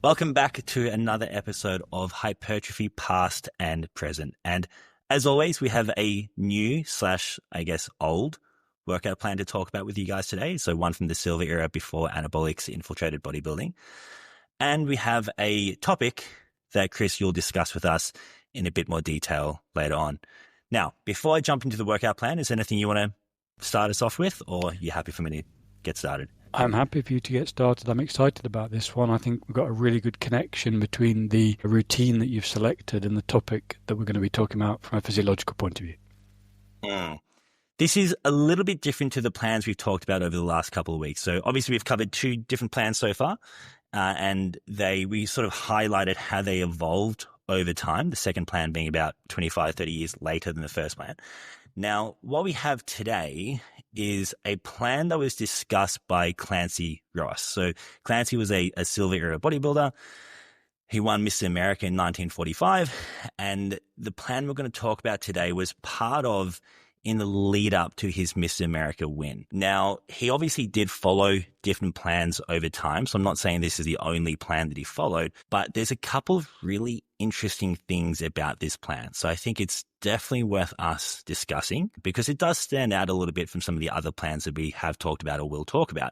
Welcome back to another episode of Hypertrophy Past and Present. And as always, we have a new / old workout plan to talk about with you guys today. So one from the silver era before anabolics infiltrated bodybuilding. And we have a topic that, Chris, you'll discuss with us in a bit more detail later on. Now, before I jump into the workout plan, is there anything you want to start us off with, or are you happy for me to get started? I'm happy for you to get started. I'm excited about this one. I think we've got a really good connection between the routine that you've selected and the topic that we're going to be talking about from a physiological point of view. This is a little bit different to the plans we've talked about over the last couple of weeks. So obviously we've covered two different plans so far, and we sort of highlighted how they evolved over time, the second plan being about 25, 30 years later than the first plan. Now, what we have today is a plan that was discussed by Clancy Ross. So Clancy was a silver era bodybuilder. He won Mr. America in 1945. And the plan we're going to talk about today was part of in the lead up to his Mr. America win. Now, he obviously did follow different plans over time. So I'm not saying this is the only plan that he followed, but there's a couple of really interesting things about this plan. So I think it's definitely worth us discussing because it does stand out a little bit from some of the other plans that we have talked about or will talk about.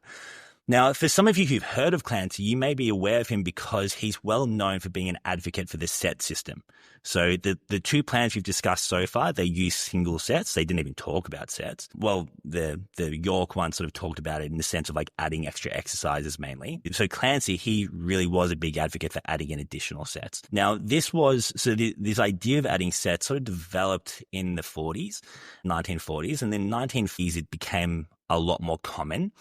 Now, for some of you who've heard of Clancy, you may be aware of him because he's well known for being an advocate for the set system. So the two plans we've discussed so far, they use single sets. They didn't even talk about sets. Well, the York one sort of talked about it in the sense of like adding extra exercises mainly. So Clancy, he really was a big advocate for adding in additional sets. Now, this idea of adding sets sort of developed in the 1940s, and then 1950s, it became a lot more common.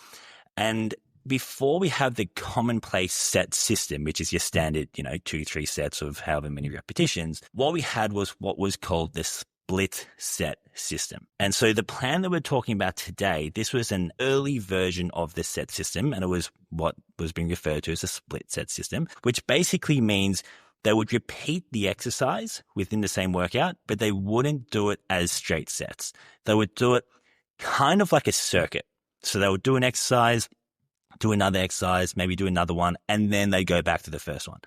And before we have the commonplace set system, which is your standard, 2-3 sets of however many repetitions, what we had was what was called the split set system. And so the plan that we're talking about today, this was an early version of the set system, and it was what was being referred to as a split set system, which basically means they would repeat the exercise within the same workout, but they wouldn't do it as straight sets. They would do it kind of like a circuit. So they would do an exercise, do another exercise, maybe do another one, and then they go back to the first one.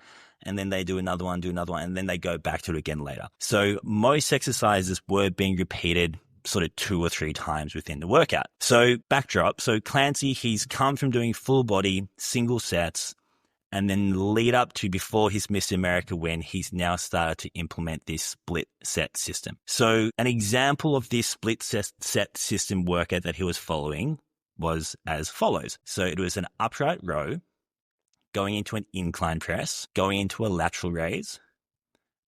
And then they do another one, and then they go back to it again later. So most exercises were being repeated sort of 2 or 3 times within the workout. So backdrop, so Clancy, he's come from doing full body, single sets, and then lead up to before his Mr. America win, he's now started to implement this split set system. So an example of this split set system workout that he was following was as follows. So it was an upright row, going into an incline press, going into a lateral raise,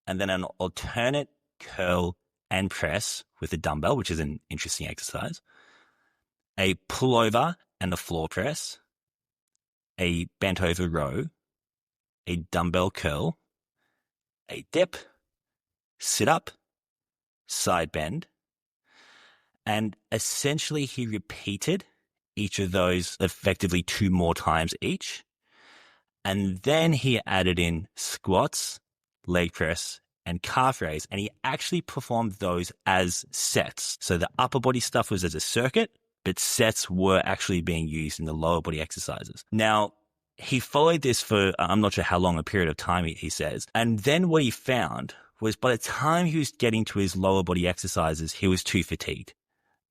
and then an alternate curl and press with a dumbbell, which is an interesting exercise, a pullover and a floor press, a bent over row, a dumbbell curl, a dip, sit up, side bend, and essentially he repeated each of those effectively 2 more times each. And then he added in squats, leg press, and calf raise. And he actually performed those as sets. So the upper body stuff was as a circuit, but sets were actually being used in the lower body exercises. Now, he followed this for, I'm not sure how long a period of time he says. And then what he found was by the time he was getting to his lower body exercises, he was too fatigued.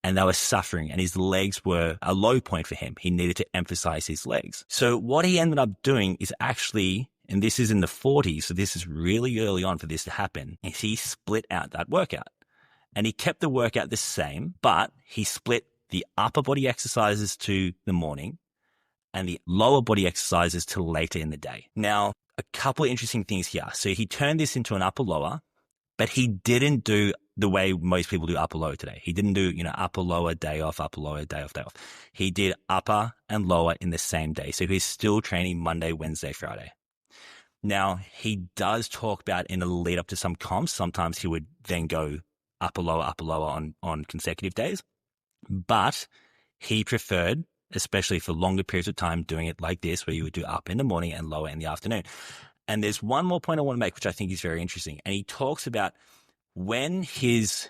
And they were suffering, and his legs were a low point for him. He needed to emphasize his legs. So what he ended up doing is actually, and this is in the 40s, so this is really early on for this to happen, is he split out that workout. And he kept the workout the same, but he split the upper body exercises to the morning and the lower body exercises to later in the day. Now, a couple of interesting things here. So he turned this into an upper lower, but he didn't do the way most people do upper lower today. He didn't do, upper lower, day off, upper lower, day off, day off. He did upper and lower in the same day. So he's still training Monday, Wednesday, Friday. Now, he does talk about in the lead up to some comps, sometimes he would then go upper lower on consecutive days. But he preferred, especially for longer periods of time, doing it like this, where you would do up in the morning and lower in the afternoon. And there's one more point I want to make, which I think is very interesting. And he talks about when his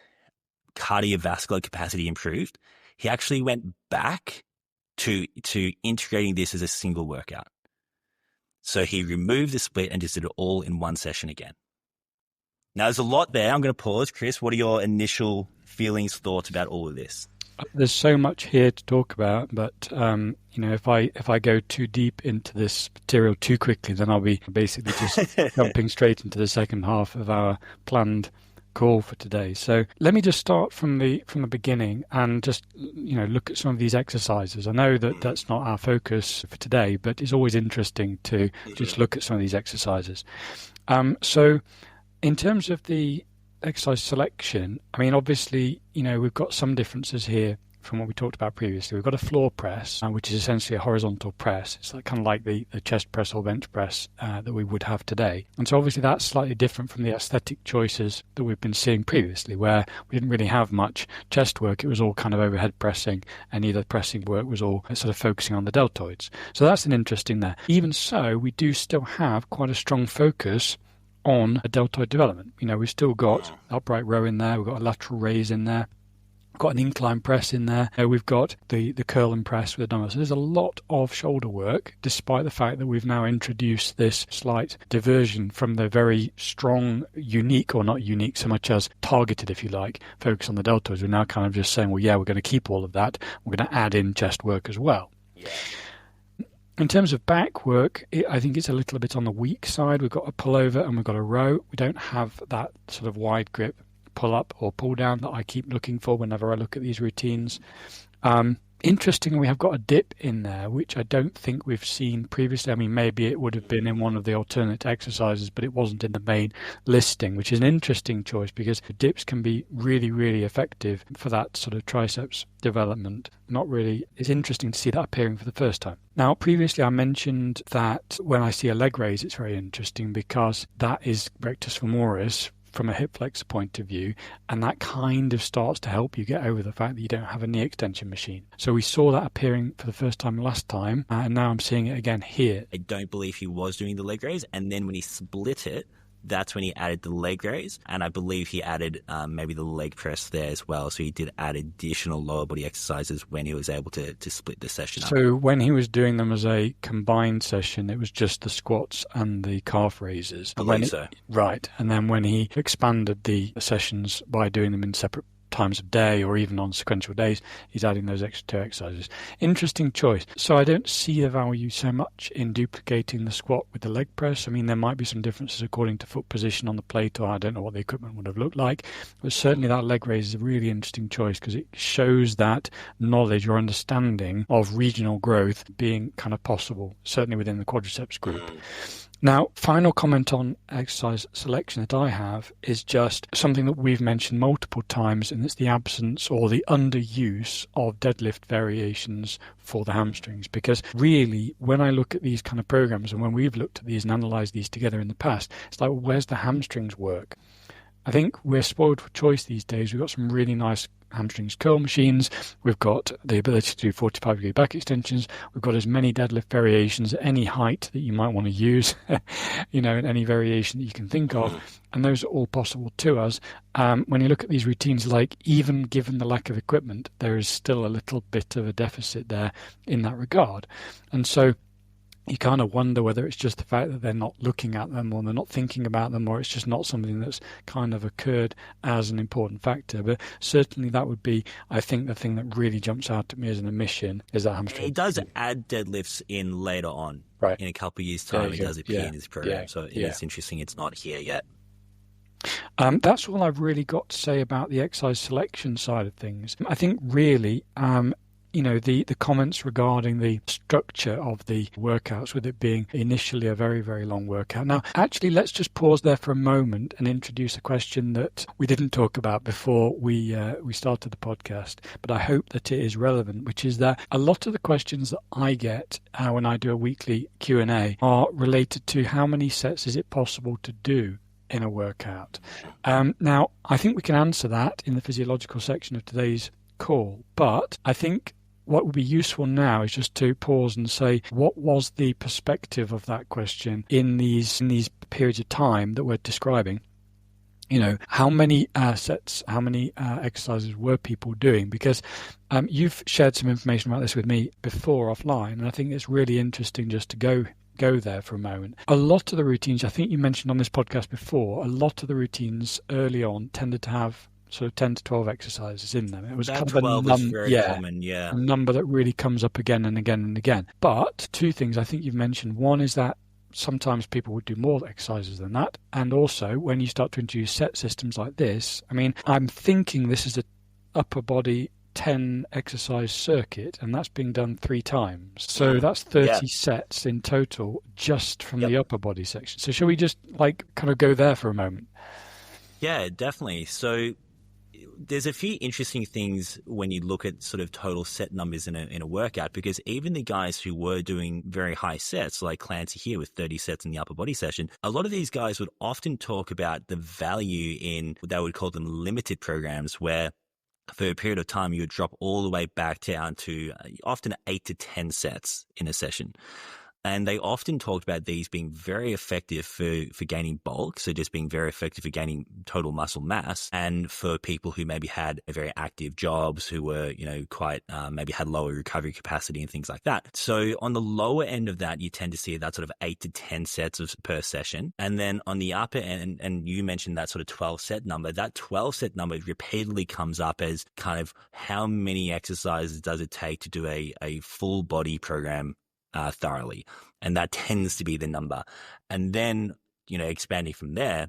cardiovascular capacity improved, he actually went back to integrating this as a single workout. So he removed the split and just did it all in one session again. Now, there's a lot there. I'm going to pause. Chris, what are your initial feelings, thoughts about all of this? There's so much here to talk about, but if I go too deep into this material too quickly, then I'll be basically just jumping straight into the second half of our planned call for today. So let me just start from the beginning and just look at some of these exercises. I know that that's not our focus for today, but it's always interesting to just look at some of these exercises. So in terms of the exercise selection, I mean, obviously, we've got some differences here from what we talked about previously. We've got a floor press, which is essentially a horizontal press. It's kind of like the chest press or bench press that we would have today. And so obviously that's slightly different from the aesthetic choices that we've been seeing previously, where we didn't really have much chest work. It was all kind of overhead pressing, and either pressing work was all sort of focusing on the deltoids. So that's an interesting there. Even so, we do still have quite a strong focus on a deltoid development. We've still got upright row in there, we've got a lateral raise in there, we've got an incline press in there, we've got the curl and press with the dumbbell. So there's a lot of shoulder work, despite the fact that we've now introduced this slight diversion from the very strong, unique, or not unique so much as targeted, if you like, focus on the deltoids. We're now kind of just saying, well, yeah, we're going to keep all of that. We're going to add in chest work as well. Yeah. In terms of back work, I think it's a little bit on the weak side. We've got a pullover and we've got a row. We don't have that sort of wide grip pull up or pull down that I keep looking for whenever I look at these routines. Interestingly, we have got a dip in there, which I don't think we've seen previously. I mean, maybe it would have been in one of the alternate exercises, but it wasn't in the main listing, which is an interesting choice because dips can be really, really effective for that sort of triceps development. It's interesting to see that appearing for the first time. Now, previously I mentioned that when I see a leg raise, it's very interesting because that is rectus femoris from a hip flexor point of view, and that kind of starts to help you get over the fact that you don't have a knee extension machine. So we saw that appearing for the first time last time, and now I'm seeing it again here. I don't believe he was doing the leg raise, and then when he split it, that's when he added the leg raise, and I believe he added maybe the leg press there as well. So he did add additional lower body exercises when he was able to split the session up. So when he was doing them as a combined session, it was just the squats and the calf raises. I believe so. Right. And then when he expanded the sessions by doing them in separate times of day or even on sequential days, he's adding those extra two exercises. Interesting choice. So I don't see the value so much in duplicating the squat with the leg press. I mean, there might be some differences according to foot position on the plate, or I don't know what the equipment would have looked like, but certainly that leg raise is a really interesting choice because it shows that knowledge or understanding of regional growth being kind of possible, certainly within the quadriceps group. Now, final comment on exercise selection that I have is just something that we've mentioned multiple times, and it's the absence or the underuse of deadlift variations for the hamstrings. Because really, when I look at these kind of programs and when we've looked at these and analysed these together in the past, it's like, well, where's the hamstrings work? I think we're spoiled for choice these days. We've got some really nice hamstrings curl machines. We've got the ability to do 45-degree back extensions. We've got as many deadlift variations at any height that you might want to use, in any variation that you can think of. And those are all possible to us. When you look at these routines, like even given the lack of equipment, there is still a little bit of a deficit there in that regard. And so you kind of wonder whether it's just the fact that they're not looking at them or they're not thinking about them, or it's just not something that's kind of occurred as an important factor. But certainly that would be, I think, the thing that really jumps out at me as an omission is that hamstring. He does add deadlifts in later on. Right. In a couple of years' time, it does appear in his program. So it's interesting it's not here yet. That's all I've really got to say about the exercise selection side of things. I think really the comments regarding the structure of the workouts, with it being initially a very, very long workout. Now, actually, let's just pause there for a moment and introduce a question that we didn't talk about before we started the podcast, but I hope that it is relevant, which is that a lot of the questions that I get when I do a weekly Q&A are related to how many sets is it possible to do in a workout. Now, I think we can answer that in the physiological section of today's call, but I think what would be useful now is just to pause and say, what was the perspective of that question in these periods of time that we're describing? How many sets, how many exercises were people doing? Because you've shared some information about this with me before offline, and I think it's really interesting just to go go there for a moment. A lot of the routines, I think you mentioned on this podcast before, a lot of the routines early on tended to have sort of 10 to 12 exercises in them. It was That kind of a 12 is very common, a number that really comes up again and again and again. But two things I think you've mentioned. One is that sometimes people would do more exercises than that. And also, when you start to introduce set systems like this, I mean, I'm thinking this is an upper body 10 exercise circuit, and that's being done 3 times. So that's 30 sets in total just from the upper body section. So shall we just kind of go there for a moment? Yeah, definitely. So there's a few interesting things when you look at sort of total set numbers in a workout, because even the guys who were doing very high sets, like Clancy here with 30 sets in the upper body session, a lot of these guys would often talk about the value in what they would call them limited programs, where for a period of time you would drop all the way back down to often 8 to 10 sets in a session. And they often talked about these being very effective for gaining bulk, so just being very effective for gaining total muscle mass, and for people who maybe had very active jobs, who were, quite maybe had lower recovery capacity and things like that. So on the lower end of that, you tend to see that sort of 8 to 10 sets per session. And then on the upper end, and you mentioned that sort of 12 set number, that 12 set number repeatedly comes up as kind of how many exercises does it take to do a full body program thoroughly. And that tends to be the number. And then, expanding from there,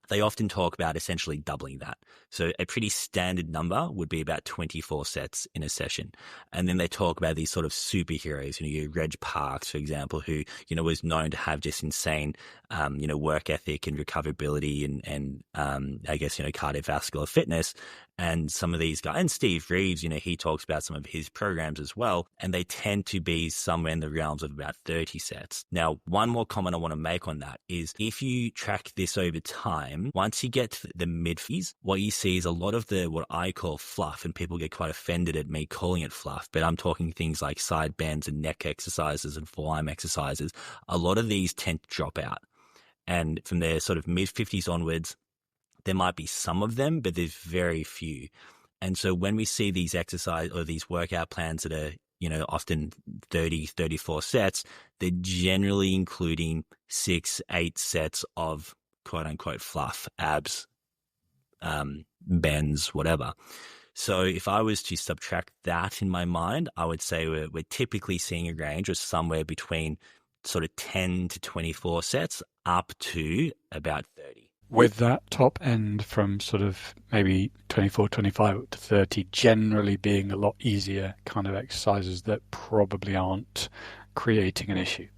they often talk about essentially doubling that. So a pretty standard number would be about 24 sets in a session. And then they talk about these sort of superheroes, your Reg Parks, for example, who, was known to have just insane, work ethic and recoverability and I guess, cardiovascular fitness. And some of these guys, and Steve Reeves, he talks about some of his programs as well, and they tend to be somewhere in the realms of about 30 sets. Now, one more comment I want to make on that is if you track this over time, once you get to the mid-50s, what you see is a lot of what I call fluff, and people get quite offended at me calling it fluff, but I'm talking things like side bends and neck exercises and forearm exercises. A lot of these tend to drop out. And from their sort of mid-50s onwards, there might be some of them, but there's very few. And so when we see these exercise or these workout plans that are, often 30, 34 sets, they're generally including 6, 8 sets of quote unquote fluff, abs, bends, whatever. So if I was to subtract that in my mind, I would say we're typically seeing a range of somewhere between sort of 10 to 24 sets up to about 30. With that top end from sort of maybe 24, 25 up to 30 generally being a lot easier kind of exercises that probably aren't creating an issue.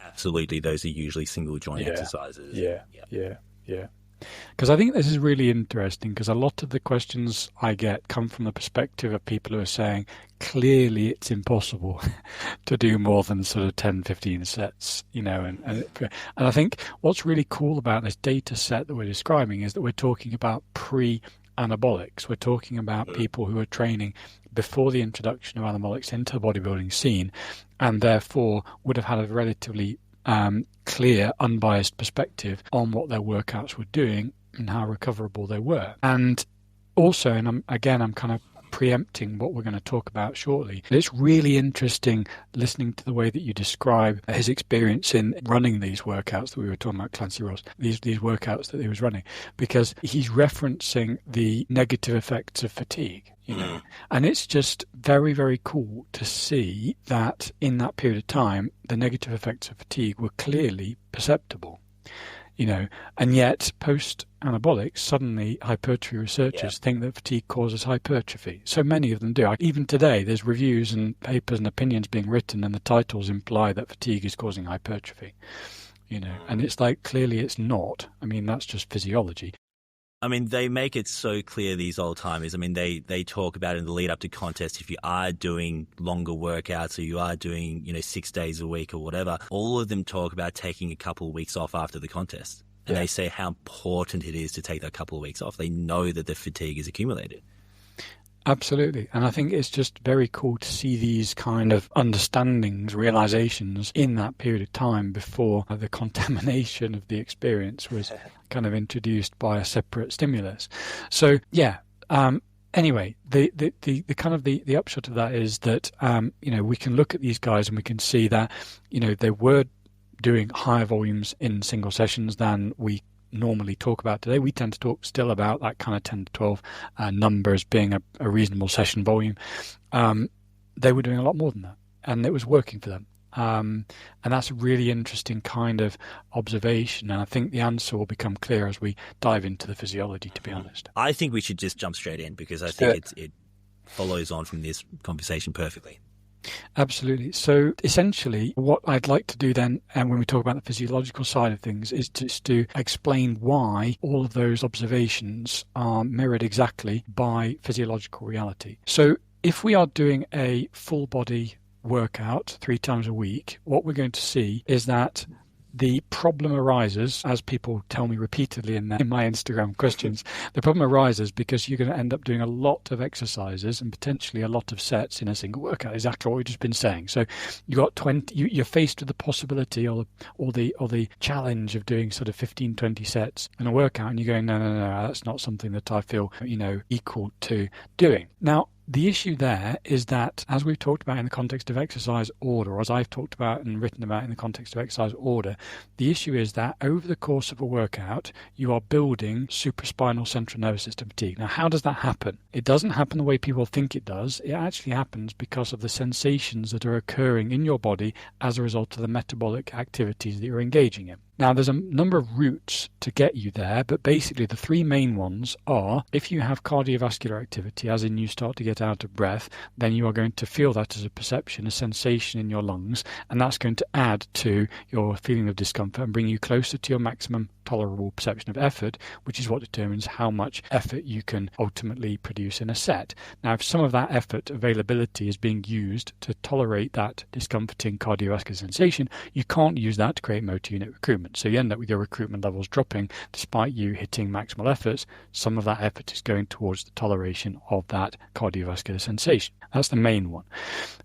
Absolutely. Those are usually single joint exercises. Yeah. Because I think this is really interesting, because a lot of the questions I get come from the perspective of people who are saying clearly it's impossible to do more than sort of 10, 15 sets, and I think what's really cool about this data set that we're describing is that we're talking about pre-anabolics. We're talking about people who are training before the introduction of anabolics into the bodybuilding scene, and therefore would have had a relatively clear, unbiased perspective on what their workouts were doing and how recoverable they were. And also, and I'm kind of preempting what we're going to talk about shortly, it's really interesting listening to the way that you describe his experience in running these workouts that we were talking about, Clancy Ross, these workouts that he was running, because he's referencing the negative effects of fatigue. And it's just very, very cool to see that in that period of time, the negative effects of fatigue were clearly perceptible, and yet post-anabolics, suddenly hypertrophy researchers think that fatigue causes hypertrophy. So many of them do. Even today, there's reviews and papers and opinions being written, and the titles imply that fatigue is causing hypertrophy, and it's like, clearly it's not. I mean, that's just physiology. I mean, they make it so clear, these old timers. I mean, they talk about in the lead up to contest, if you are doing longer workouts or you are doing, 6 days a week or whatever, all of them talk about taking a couple of weeks off after the contest. And they say how important it is to take that couple of weeks off. They know that the fatigue is accumulated. Absolutely. And I think it's just very cool to see these kind of understandings, realizations in that period of time before the contamination of the experience was kind of introduced by a separate stimulus. So, anyway, the kind of the upshot of that is that we can look at these guys and we can see that they were doing higher volumes in single sessions than we normally talk about today. We tend to talk still about that kind of 10 to 12 number as being a reasonable session volume. They were doing a lot more than that, and it was working for them. And that's a really interesting kind of observation. And I think the answer will become clear as we dive into the physiology, to be honest. I think we should just jump straight in because I think it follows on from this conversation perfectly. Absolutely. So essentially what I'd like to do then, and when we talk about the physiological side of things, is just to explain why all of those observations are mirrored exactly by physiological reality. So if we are doing a full body workout 3 times a week, what we're going to see is that the problem arises, as people tell me repeatedly in my Instagram questions, the problem arises because you're going to end up doing a lot of exercises and potentially a lot of sets in a single workout, exactly what we've just been saying. So you got 20, you're faced with the possibility or the challenge of doing sort of 15, 20 sets in a workout, and you're going, no, that's not something that I feel, equal to doing. Now, the issue there is that, as we've talked about in the context of exercise order, or as I've talked about and written about in the context of exercise order, the issue is that over the course of a workout, you are building supraspinal central nervous system fatigue. Now, how does that happen? It doesn't happen the way people think it does. It actually happens because of the sensations that are occurring in your body as a result of the metabolic activities that you're engaging in. Now, there's a number of routes to get you there, but basically the 3 main ones are, if you have cardiovascular activity, as in you start to get out of breath, then you are going to feel that as a perception, a sensation in your lungs, and that's going to add to your feeling of discomfort and bring you closer to your maximum tolerable perception of effort, which is what determines how much effort you can ultimately produce in a set. Now, if some of that effort availability is being used to tolerate that discomforting cardiovascular sensation, you can't use that to create motor unit recruitment. So you end up with your recruitment levels dropping despite you hitting maximal efforts. Some of that effort is going towards the toleration of that cardiovascular sensation. That's the main one.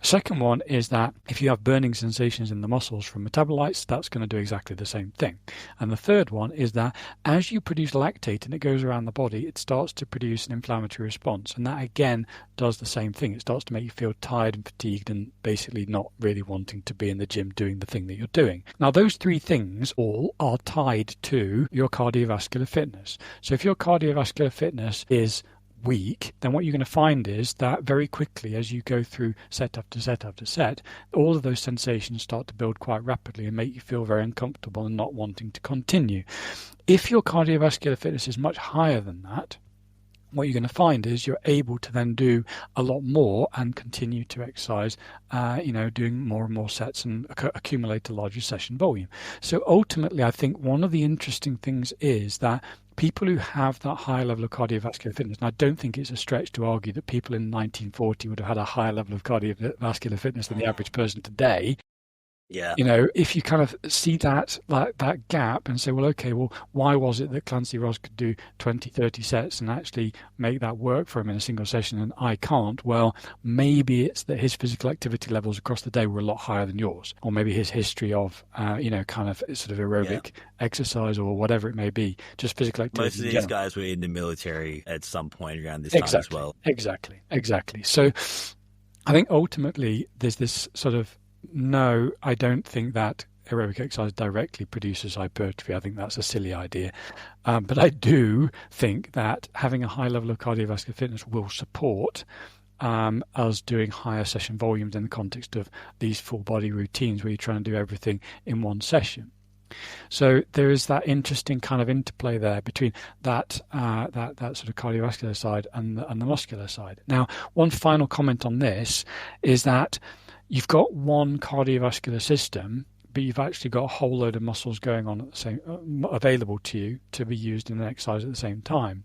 The second one is that if you have burning sensations in the muscles from metabolites, that's going to do exactly the same thing. And the third one is that as you produce lactate and it goes around the body, it starts to produce an inflammatory response. And that again does the same thing. It starts to make you feel tired and fatigued and basically not really wanting to be in the gym doing the thing that you're doing. Now, those 3 things all are tied to your cardiovascular fitness. So if your cardiovascular fitness is weak, then what you're going to find is that very quickly, as you go through set after set after set, all of those sensations start to build quite rapidly and make you feel very uncomfortable and not wanting to continue. If your cardiovascular fitness is much higher than that, what you're going to find is you're able to then do a lot more and continue to exercise, doing more and more sets and accumulate a larger session volume. So ultimately, I think one of the interesting things is that people who have that high level of cardiovascular fitness, and I don't think it's a stretch to argue that people in 1940 would have had a higher level of cardiovascular fitness than the average person today. Yeah. If you kind of see that gap and say, well, okay, well, why was it that Clancy Ross could do 20, 30 sets and actually make that work for him in a single session and I can't? Well, maybe it's that his physical activity levels across the day were a lot higher than yours, or maybe his history of, kind of sort of aerobic exercise or whatever it may be, just physical activity. Most of these guys were in the military at some point around this time as well. Exactly. So I think ultimately there's this sort of, no, I don't think that aerobic exercise directly produces hypertrophy. I think that's a silly idea. But I do think that having a high level of cardiovascular fitness will support us doing higher session volumes in the context of these full body routines where you're trying to do everything in one session. So there is that interesting kind of interplay there between that sort of cardiovascular side and the muscular side. Now, one final comment on this is that you've got one cardiovascular system, but you've actually got a whole load of muscles going on at the same, available to you to be used in an exercise at the same time.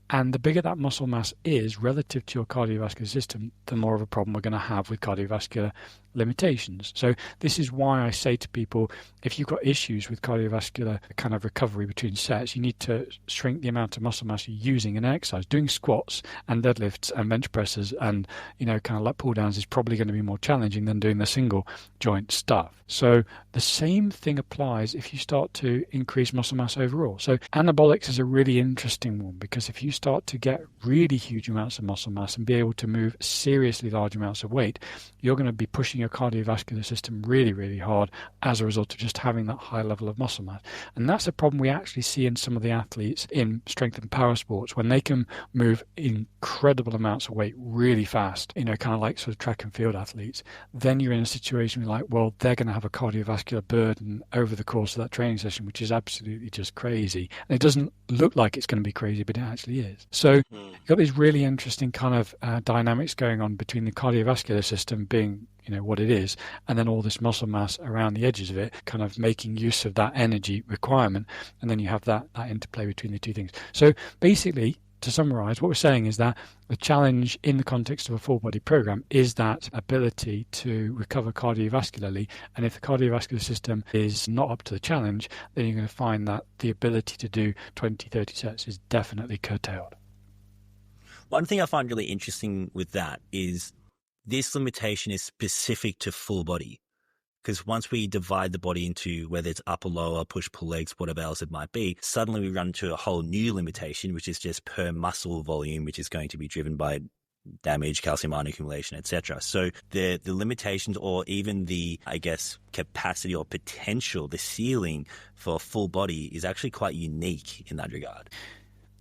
And the bigger that muscle mass is relative to your cardiovascular system, the more of a problem we're going to have with cardiovascular limitations. So this is why I say to people, if you've got issues with cardiovascular kind of recovery between sets, you need to shrink the amount of muscle mass you're using in exercise. Doing squats and deadlifts and bench presses and kind of lat pull downs is probably going to be more challenging than doing the single joint stuff. So the same thing applies if you start to increase muscle mass overall. So anabolics is a really interesting one, because if you start to get really huge amounts of muscle mass and be able to move seriously large amounts of weight, you're going to be pushing your cardiovascular system really, really hard as a result of just having that high level of muscle mass. And that's a problem we actually see in some of the athletes in strength and power sports when they can move incredible amounts of weight really fast, kind of like sort of track and field athletes. Then you're in a situation where, like, well, they're going to have a cardiovascular burden over the course of that training session, which is absolutely just crazy. And it doesn't look like it's going to be crazy, but it actually is. So you've got these really interesting kind of dynamics going on between the cardiovascular system being what it is, and then all this muscle mass around the edges of it, kind of making use of that energy requirement, and then you have that interplay between the two things. So basically, to summarize, what we're saying is that the challenge in the context of a full body program is that ability to recover cardiovascularly, and if the cardiovascular system is not up to the challenge, then you're going to find that the ability to do 20-30 sets is definitely curtailed. One thing I find really interesting with that is this limitation is specific to full body, because once we divide the body into whether it's upper, lower, push, pull legs, whatever else it might be, suddenly we run into a whole new limitation, which is just per muscle volume, which is going to be driven by damage, calcium ion accumulation, etc. So the limitations, or even the, I guess, capacity or potential, the ceiling for full body is actually quite unique in that regard.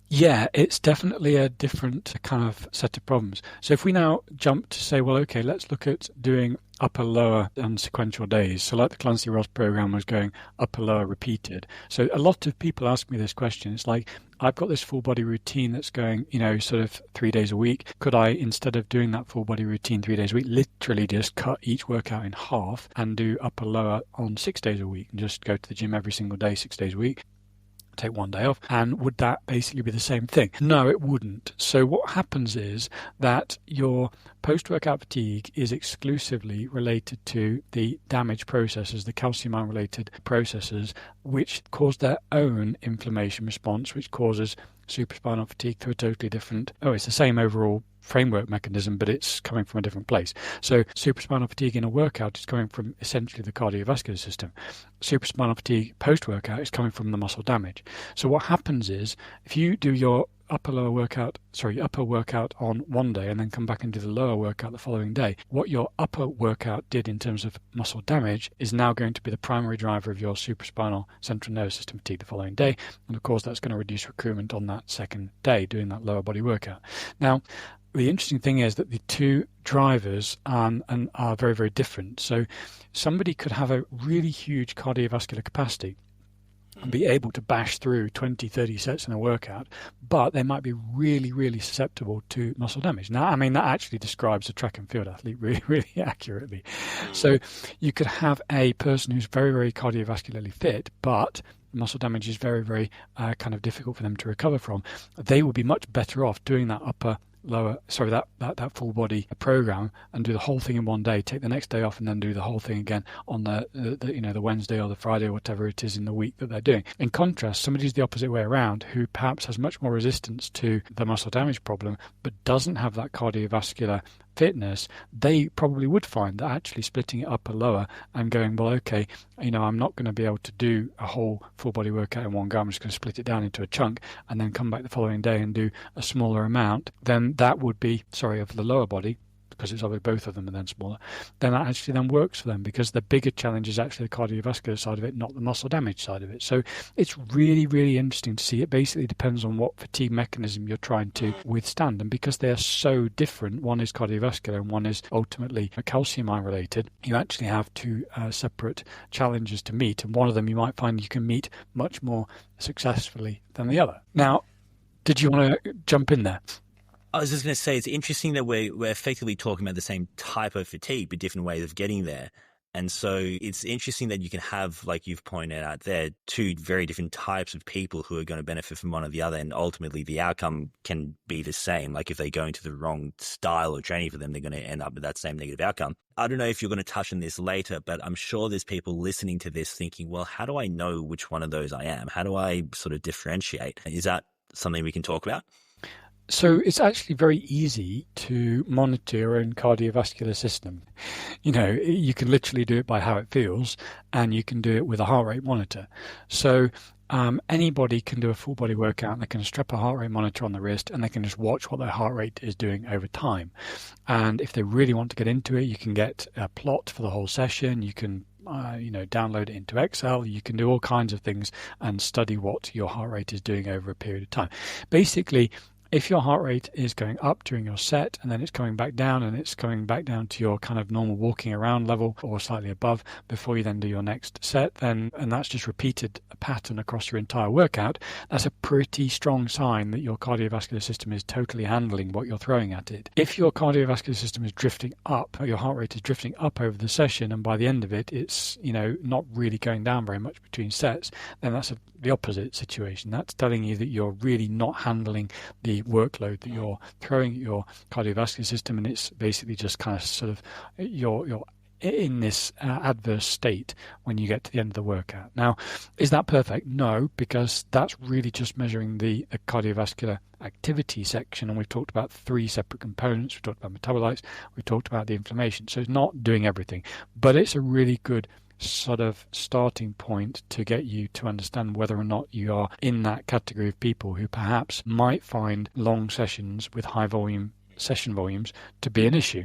Yeah, it's definitely a different kind of set of problems. So if we now jump to say, well, okay, let's look at doing upper, lower and sequential days. So like the Clancy Ross program was going upper, lower, repeated. So a lot of people ask me this question. It's like, I've got this full body routine that's going, sort of 3 days a week. Could I, instead of doing that full body routine 3 days a week, literally just cut each workout in half and do upper, lower on 6 days a week and just go to the gym every single day, 6 days a week? Take 1 day off, and would that basically be the same thing? No, it wouldn't. So what happens is that your post-workout fatigue is exclusively related to the damage processes, the calcium ion related processes, which cause their own inflammation response, which causes supraspinal fatigue through a totally different, it's the same overall framework mechanism, but it's coming from a different place. So supraspinal fatigue in a workout is coming from essentially the cardiovascular system. Supraspinal fatigue post-workout is coming from the muscle damage. So what happens is, if you do your upper workout on one day and then come back and do the lower workout the following day, what your upper workout did in terms of muscle damage is now going to be the primary driver of your supraspinal central nervous system fatigue the following day. And of course, that's going to reduce recruitment on that second day doing that lower body workout. Now, the interesting thing is that the two drivers are very, very different. So somebody could have a really huge cardiovascular capacity and be able to bash through 20-30 sets in a workout, but they might be really, really susceptible to muscle damage. Now, I mean, that actually describes a track and field athlete really, really accurately. So you could have a person who's very, very cardiovascularly fit, but muscle damage is very, very kind of difficult for them to recover from. They would be much better off doing that that full body program and do the whole thing in 1 day, take the next day off, and then do the whole thing again on the Wednesday or the Friday or whatever it is in the week that they're doing. In contrast, somebody who's the opposite way around, who perhaps has much more resistance to the muscle damage problem but doesn't have that cardiovascular fitness, they probably would find that actually splitting it upper lower and going, well, okay, I'm not going to be able to do a whole full body workout in one go, I'm just going to split it down into a chunk and then come back the following day and do a smaller amount, then that would be of the lower body, because it's obviously both of them and then smaller, then that actually then works for them, because the bigger challenge is actually the cardiovascular side of it, not the muscle damage side of it. So it's really, really interesting to see. It basically depends on what fatigue mechanism you're trying to withstand, and because they are so different, one is cardiovascular and one is ultimately calcium ion related, you actually have two separate challenges to meet, and one of them you might find you can meet much more successfully than the other. Now, did you want to jump in there? I was just going to say, it's interesting that we're effectively talking about the same type of fatigue, but different ways of getting there. And so it's interesting that you can have, like you've pointed out there, two very different types of people who are going to benefit from one or the other. And ultimately the outcome can be the same. Like if they go into the wrong style of training for them, they're going to end up with that same negative outcome. I don't know if you're going to touch on this later, but I'm sure there's people listening to this thinking, well, how do I know which one of those I am? How do I sort of differentiate? Is that something we can talk about? So it's actually very easy to monitor your own cardiovascular system. You can literally do it by how it feels, and you can do it with a heart rate monitor. So anybody can do a full body workout, and they can strap a heart rate monitor on the wrist, and they can just watch what their heart rate is doing over time. And if they really want to get into it, you can get a plot for the whole session. You can download it into Excel. You can do all kinds of things and study what your heart rate is doing over a period of time. Basically, if your heart rate is going up during your set and then it's coming back down, and it's coming back down to your kind of normal walking around level or slightly above before you then do your next set, and that's just repeated a pattern across your entire workout, that's a pretty strong sign that your cardiovascular system is totally handling what you're throwing at it. If your cardiovascular system is drifting up, your heart rate is drifting up over the session, and by the end of it, it's not really going down very much between sets, then that's the opposite situation. That's telling you that you're really not handling the workload that you're throwing at your cardiovascular system, and it's basically just kind of sort of you're in this adverse state when you get to the end of the workout. Now, is that perfect? No, because that's really just measuring the cardiovascular activity section, and we've talked about 3 separate components. We've talked about metabolites, we've talked about the inflammation, so it's not doing everything, but it's a really good sort of starting point to get you to understand whether or not you are in that category of people who perhaps might find long sessions with high volume session volumes to be an issue.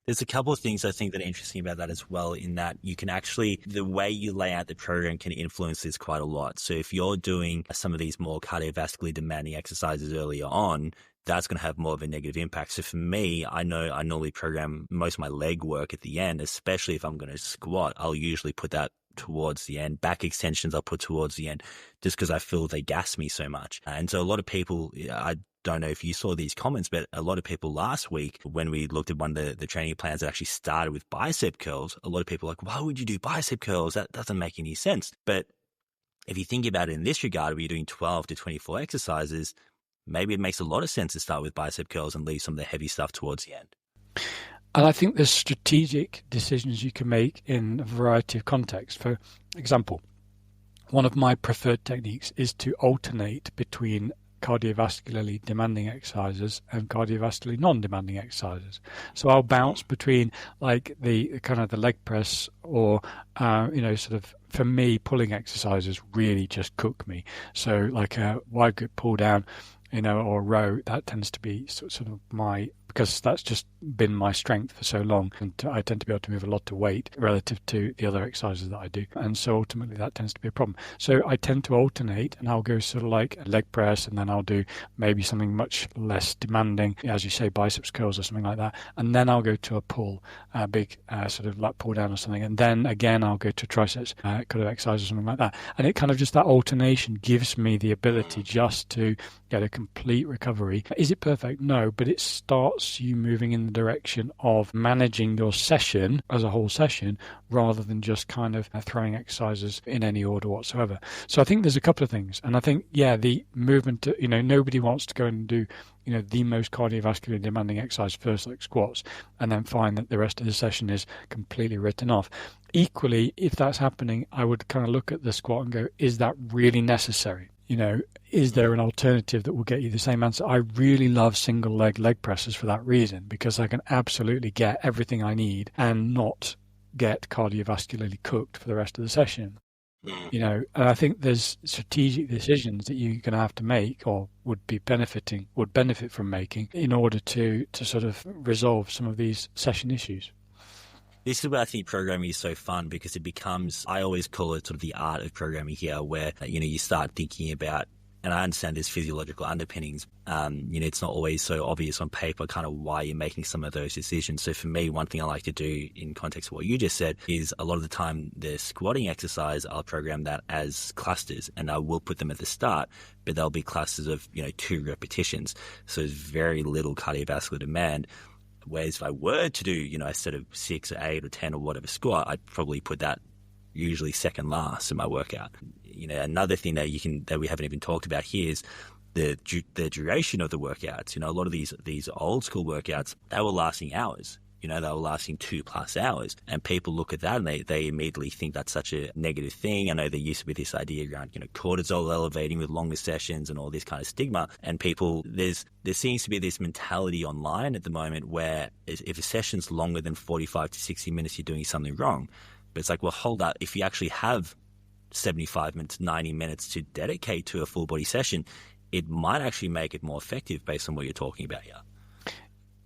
There's a couple of things I think that are interesting about that as well, in that you can actually, the way you lay out the program can influence this quite a lot. So if you're doing some of these more cardiovascularly demanding exercises earlier on, that's going to have more of a negative impact. So for me, I know I normally program most of my leg work at the end, especially if I'm going to squat. I'll usually put that towards the end. Back extensions I'll put towards the end, just because I feel they gas me so much. And so a lot of people, I don't know if you saw these comments, but a lot of people last week, when we looked at one of the training plans that actually started with bicep curls, a lot of people were like, why would you do bicep curls? That doesn't make any sense. But if you think about it in this regard, where you're doing 12 to 24 exercises, maybe it makes a lot of sense to start with bicep curls and leave some of the heavy stuff towards the end. And I think there's strategic decisions you can make in a variety of contexts. For example, one of my preferred techniques is to alternate between cardiovascularly demanding exercises and cardiovascularly non-demanding exercises. So I'll bounce between like the kind of the leg press or sort of, for me, pulling exercises really just cook me. So like a wide grip pull down, or row, that tends to be sort of because that's just been my strength for so long, and I tend to be able to move a lot of weight relative to the other exercises that I do, and so ultimately that tends to be a problem. So I tend to alternate, and I'll go sort of like a leg press, and then I'll do maybe something much less demanding, as you say, biceps curls or something like that, and then I'll go to a pull, a big sort of lat pull down or something, and then again I'll go to triceps kind of exercise or something like that, and it kind of just, that alternation gives me the ability just to get a complete recovery. Is it perfect? No, but it starts you moving in the direction of managing your session as a whole session, rather than just kind of throwing exercises in any order whatsoever. So I think there's a couple of things, and I think, the movement, nobody wants to go and do the most cardiovascularly demanding exercise first, like squats, and then find that the rest of the session is completely written off. Equally, if that's happening, I would kind of look at the squat and go, is that really necessary? Is there an alternative that will get you the same answer? I really love single leg presses for that reason, because I can absolutely get everything I need and not get cardiovascularly cooked for the rest of the session. And I think there's strategic decisions that you're going to have to make, or would benefit from making, in order to sort of resolve some of these session issues. This is where I think programming is so fun, because it becomes, I always call it sort of the art of programming here, where, you start thinking about, and I understand there's physiological underpinnings, it's not always so obvious on paper kind of why you're making some of those decisions. So for me, one thing I like to do in context of what you just said is, a lot of the time the squatting exercise, I'll program that as clusters, and I will put them at the start, but they'll be clusters of, 2 repetitions. So there's very little cardiovascular demand. Whereas if I were to do, a set of 6 or 8 or 10 or whatever squat, I'd probably put that usually second last in my workout. Another thing that we haven't even talked about here is the duration of the workouts. A lot of these old school workouts, they were lasting hours. They were lasting 2+ hours. And people look at that and they immediately think that's such a negative thing. I know there used to be this idea around, cortisol elevating with longer sessions and all this kind of stigma. And people, there seems to be this mentality online at the moment where if a session's longer than 45 to 60 minutes, you're doing something wrong. But it's like, well, hold up. If you actually have 75 minutes, 90 minutes to dedicate to a full body session, it might actually make it more effective based on what you're talking about here.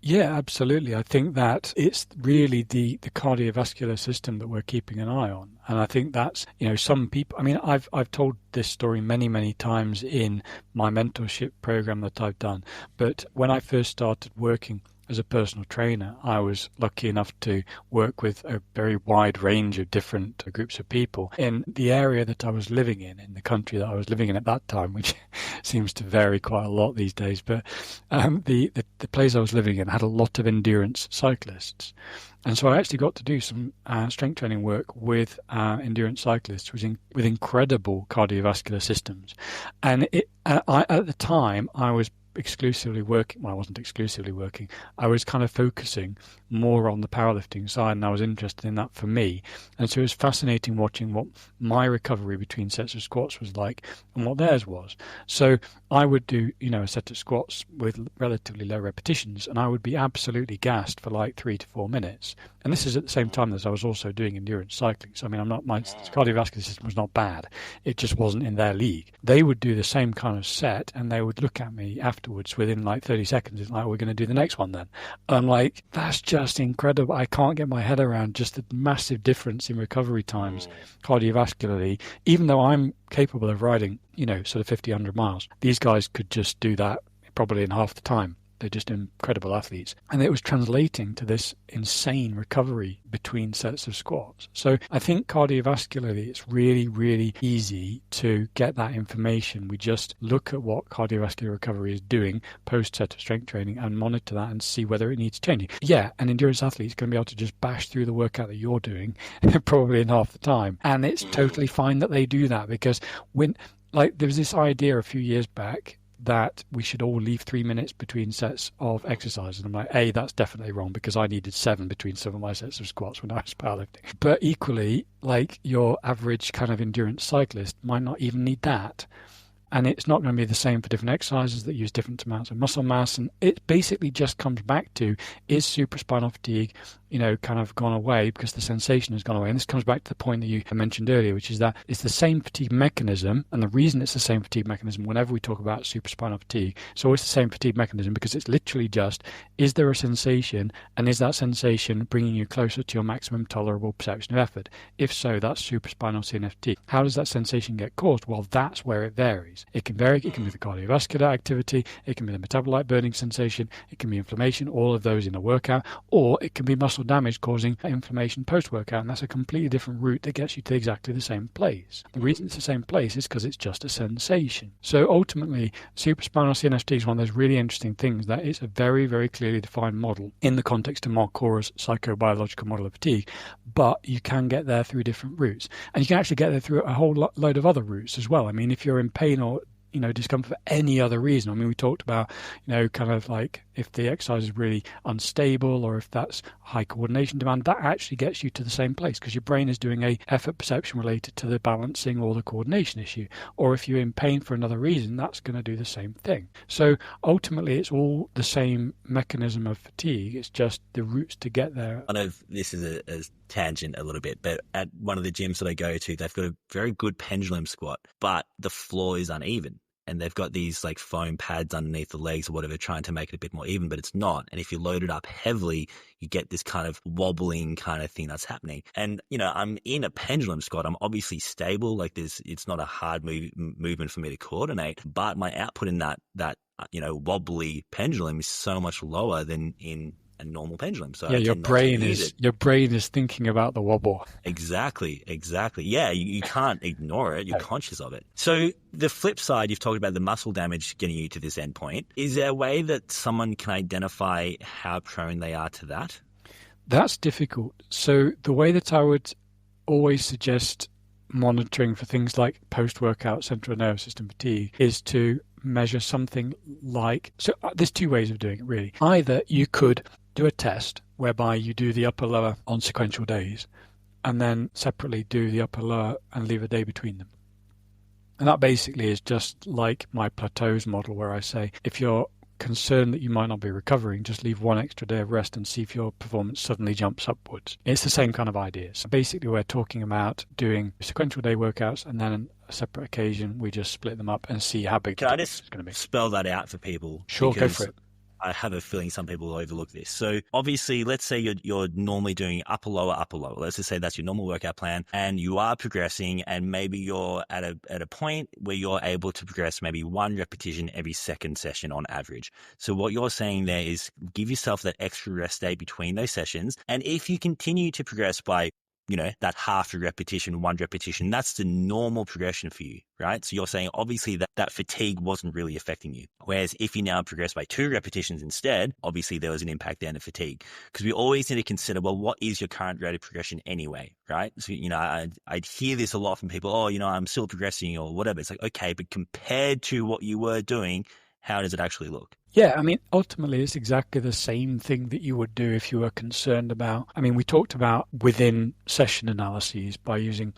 Yeah, absolutely. I think that it's really the cardiovascular system that we're keeping an eye on. And I think that's, some people, I mean, I've told this story many, many times in my mentorship program that I've done. But when I first started working as a personal trainer, I was lucky enough to work with a very wide range of different groups of people in the area that I was living in the country that I was living in at that time, which seems to vary quite a lot these days. But the place I was living in had a lot of endurance cyclists. And so I actually got to do some strength training work with endurance cyclists with incredible cardiovascular systems. And at the time, I was exclusively working. Well, I wasn't exclusively working. I was kind of focusing more on the powerlifting side, and I was interested in that for me. And so it was fascinating watching what my recovery between sets of squats was like and what theirs was. So I would do, a set of squats with relatively low repetitions, and I would be absolutely gassed for like 3 to 4 minutes. And this is at the same time as I was also doing endurance cycling. So, I mean, my cardiovascular system was not bad. It just wasn't in their league. They would do the same kind of set, and they would look at me afterwards within like 30 seconds. It's like, we're going to do the next one then. I'm like, that's just incredible. I can't get my head around just the massive difference in recovery times cardiovascularly, even though I'm capable of riding, sort of 50, 100 miles. These guys could just do that probably in half the time. They're just incredible athletes. And it was translating to this insane recovery between sets of squats. So I think cardiovascularly, it's really, really easy to get that information. We just look at what cardiovascular recovery is doing post-set of strength training and monitor that and see whether it needs changing. Yeah, an endurance athlete is going to be able to just bash through the workout that you're doing probably in half the time. And it's totally fine that they do that, because there was this idea a few years back that we should all leave 3 minutes between sets of exercise. And I'm like, that's definitely wrong, because I needed 7 between some of my sets of squats when I was powerlifting. But equally, like your average kind of endurance cyclist might not even need that. And it's not going to be the same for different exercises that use different amounts of muscle mass. And it basically just comes back to, is supraspinal fatigue, kind of gone away because the sensation has gone away? And this comes back to the point that you mentioned earlier, which is that it's the same fatigue mechanism. And the reason it's the same fatigue mechanism, whenever we talk about supraspinal fatigue, it's always the same fatigue mechanism, because it's literally just, is there a sensation? And is that sensation bringing you closer to your maximum tolerable perception of effort? If so, that's supraspinal CNS fatigue. How does that sensation get caused? Well, that's where it varies. It can vary. It can be the cardiovascular activity. It can be the metabolite burning sensation. It can be inflammation, all of those in a workout, or it can be muscle damage causing inflammation post-workout. And that's a completely different route that gets you to exactly the same place. The reason it's the same place is because it's just a sensation. So ultimately, supraspinal CNS fatigue is one of those really interesting things that it's a very, very clearly defined model in the context of Mark Cora's psychobiological model of fatigue. But you can get there through different routes. And you can actually get there through a whole load of other routes as well. I mean, if you're in pain or discomfort for any other reason. I mean, we talked about, kind of like if the exercise is really unstable or if that's high coordination demand, that actually gets you to the same place, because your brain is doing a effort perception related to the balancing or the coordination issue. Or if you're in pain for another reason, that's going to do the same thing. So ultimately, it's all the same mechanism of fatigue. It's just the routes to get there. I know this is a tangent a little bit, but at one of the gyms that I go to, they've got a very good pendulum squat, but the floor is uneven. And they've got these like foam pads underneath the legs or whatever, trying to make it a bit more even, but it's not. And if you load it up heavily, you get this kind of wobbling kind of thing that's happening. And, I'm in a pendulum squat. I'm obviously stable. Like it's not a hard movement for me to coordinate, but my output in that wobbly pendulum is so much lower than in a normal pendulum. So yeah, your brain is thinking about the wobble. Exactly. Yeah, you can't ignore it. You're conscious of it. So the flip side, you've talked about the muscle damage getting you to this endpoint. Is there a way that someone can identify how prone they are to that? That's difficult. So the way that I would always suggest monitoring for things like post-workout central nervous system fatigue is to measure something like, so there's two ways of doing it really. Either you could do a test whereby you do the upper lower on sequential days and then separately do the upper lower and leave a day between them. And that basically is just like my plateaus model, where I say if you're concerned that you might not be recovering, just leave one extra day of rest and see if your performance suddenly jumps upwards. It's the same kind of idea. So basically we're talking about doing sequential day workouts, and then a separate occasion we just split them up and see how big the difference is going to be. Spell that out for people? Sure, go for it. I have a feeling some people will overlook this. So obviously, let's say you're normally doing upper, lower, upper, lower. Let's just say that's your normal workout plan, and you are progressing, and maybe you're at a point where you're able to progress maybe 1 repetition every second session on average. So what you're saying there is give yourself that extra rest day between those sessions. And if you continue to progress by that half a repetition, 1 repetition, that's the normal progression for you, right? So you're saying obviously that fatigue wasn't really affecting you. Whereas if you now progress by 2 repetitions instead, obviously there was an impact there in the fatigue. Because we always need to consider, well, what is your current rate of progression anyway, right? So, I'd hear this a lot from people, I'm still progressing or whatever. It's like, okay, but compared to what you were doing, how does it actually look? Yeah, I mean, ultimately, it's exactly the same thing that you would do if you were concerned about. I mean, we talked about within session analyses by using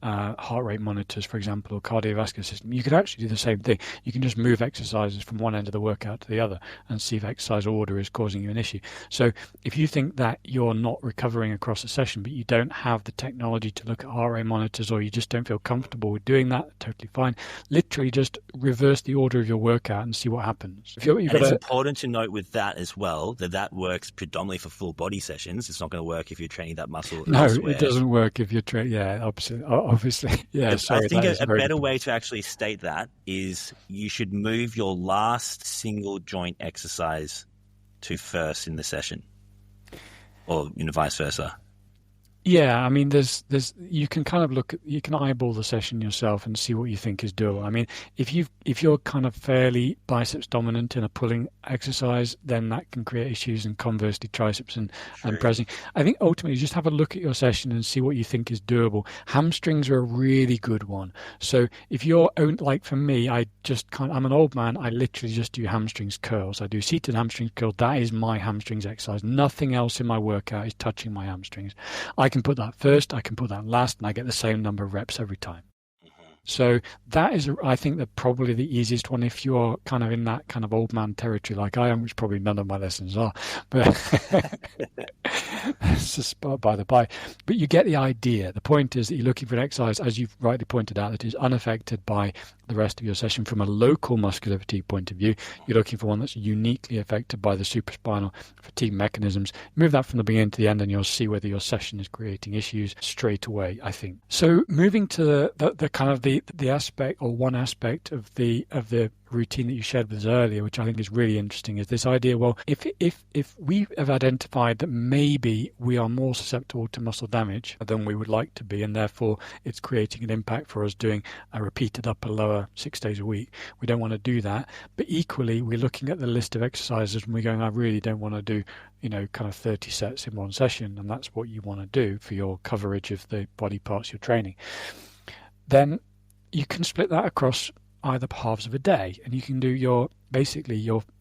heart rate monitors, for example, or cardiovascular system. You could actually do the same thing. You can just move exercises from one end of the workout to the other and see if exercise order is causing you an issue. So if you think that you're not recovering across a session, but you don't have the technology to look at heart rate monitors, or you just don't feel comfortable with doing that, totally fine. Literally just reverse the order of your workout and see what happens. It's important to note with that as well, that works predominantly for full body sessions. It's not going to work if you're training that muscle elsewhere. It doesn't work if you're training. Yeah, obviously. Yeah, I think a better way to actually state that is you should move your last single joint exercise to first in the session, or vice versa. Yeah, I mean, there's you can kind of you can eyeball the session yourself and see what you think is doable. I mean, if you're kind of fairly biceps dominant in a pulling exercise, then that can create issues, and conversely triceps and pressing. I think ultimately just have a look at your session and see what you think is doable. Hamstrings are a really good one. So if you're like for me, I'm an old man. I literally just do hamstrings curls. I do seated hamstrings curls. That is my hamstrings exercise. Nothing else in my workout is touching my hamstrings. I can put that first, I can put that last, and I get the same number of reps every time. So that is, I think, probably the easiest one if you're kind of in that kind of old man territory like I am, which probably none of my lessons are. But it's just by the by. But you get the idea. The point is that you're looking for an exercise, as you've rightly pointed out, that is unaffected by the rest of your session from a local muscular fatigue point of view. You're looking for one that's uniquely affected by the supraspinal fatigue mechanisms. Move that from the beginning to the end, and you'll see whether your session is creating issues straight away, I think. So moving to the kind of the aspect, or one aspect of the routine that you shared with us earlier, which I think is really interesting, is this idea, well, if we have identified that maybe we are more susceptible to muscle damage than we would like to be, and therefore it's creating an impact for us doing a repeated upper lower 6 days a week, we don't want to do that. But equally, we're looking at the list of exercises and we're going, I really don't want to do kind of 30 sets in one session, and that's what you want to do for your coverage of the body parts you're training. Then you can split that across either halves of a day, and you can do your